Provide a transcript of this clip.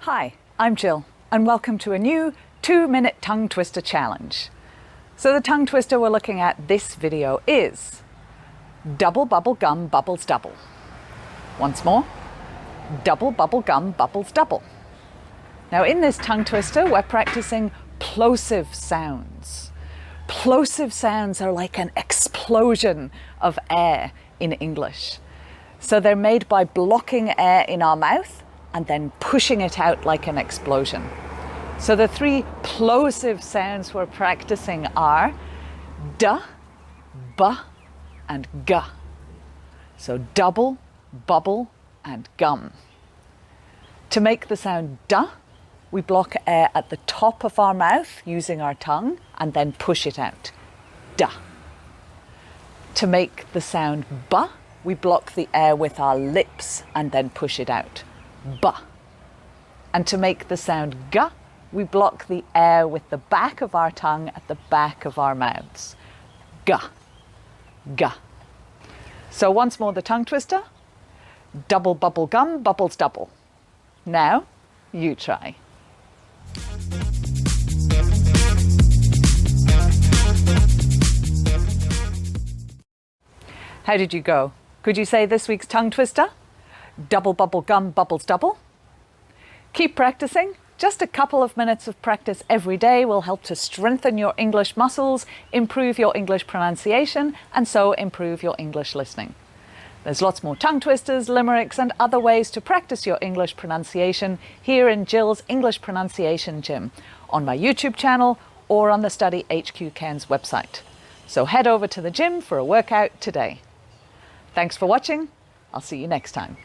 Hi, I'm Jill, and welcome to a new 2-minute tongue twister challenge. So the tongue twister we're looking at this video is double bubble gum bubbles double. Once more, double bubble gum bubbles double. Now in this tongue twister, we're practicing plosive sounds. Plosive sounds are like an explosion of air in English. So they're made by blocking air in our mouth and then pushing it out like an explosion. So the three plosive sounds we're practicing are duh, buh, and guh. So double, bubble, and gum. To make the sound duh, we block air at the top of our mouth using our tongue and then push it out. Duh. To make the sound buh, we block the air with our lips and then push it out. Buh. And to make the sound guh, we block the air with the back of our tongue at the back of our mouths. Guh. Guh. So once more the tongue twister. Double bubble gum bubbles double. Now, you try. How did you go? Could you say this week's tongue twister? Double bubble gum bubbles double. Keep practicing. Just a couple of minutes of practice every day will help to strengthen your English muscles, improve your English pronunciation, and so improve your English listening. There's lots more tongue twisters, limericks, and other ways to practice your English pronunciation here in Jill's English Pronunciation Gym on my YouTube channel or on the Study HQ Cairns website. So head over to the gym for a workout today. Thanks for watching. I'll see you next time.